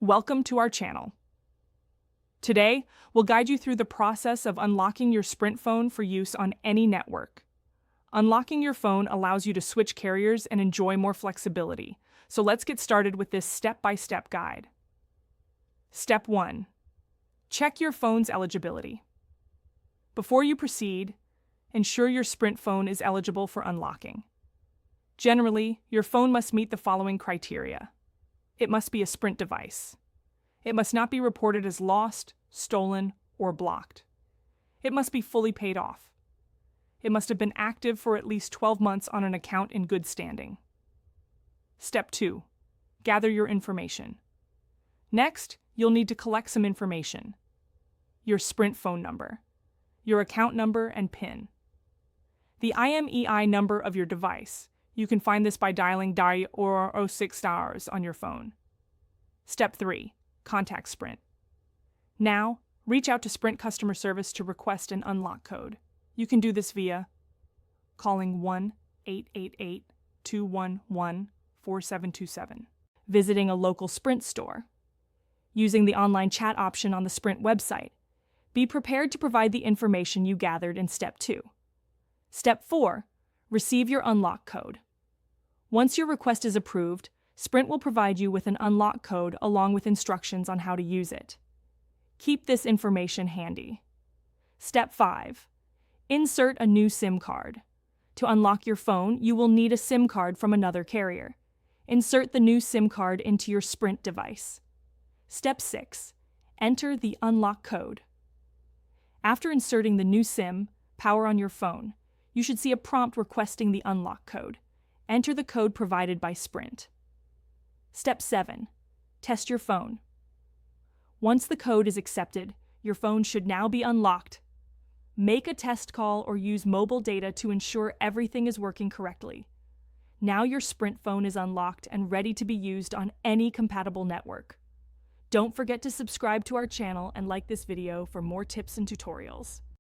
Welcome to our channel. Today, we'll guide you through the process of unlocking your Sprint phone for use on any network. Unlocking your phone allows you to switch carriers and enjoy more flexibility. So let's get started with this step-by-step guide. Step 1. Check your phone's eligibility. Before you proceed, ensure your Sprint phone is eligible for unlocking. Generally, your phone must meet the following criteria. It must be a Sprint device. It must not be reported as lost, stolen, or blocked. It must be fully paid off. It must have been active for at least 12 months on an account in good standing. Step 2. Gather your information. Next, you'll need to collect some information. Your Sprint phone number, your account number and PIN. The IMEI number of your device. You can find this by dialing dial or 06 stars on your phone. Step 3. Contact Sprint. Now, reach out to Sprint customer service to request an unlock code. You can do this via calling 1-888-211-4727, visiting a local Sprint store, using the online chat option on the Sprint website. Be prepared to provide the information you gathered in Step 2. Step 4. Receive your unlock code. Once your request is approved, Sprint will provide you with an unlock code along with instructions on how to use it. Keep this information handy. Step 5. Insert a new SIM card. To unlock your phone, you will need a SIM card from another carrier. Insert the new SIM card into your Sprint device. Step 6. Enter the unlock code. After inserting the new SIM, power on your phone, you should see a prompt requesting the unlock code. Enter the code provided by Sprint. Step 7. Test your phone. Once the code is accepted, your phone should now be unlocked. Make a test call or use mobile data to ensure everything is working correctly. Now your Sprint phone is unlocked and ready to be used on any compatible network. Don't forget to subscribe to our channel and like this video for more tips and tutorials.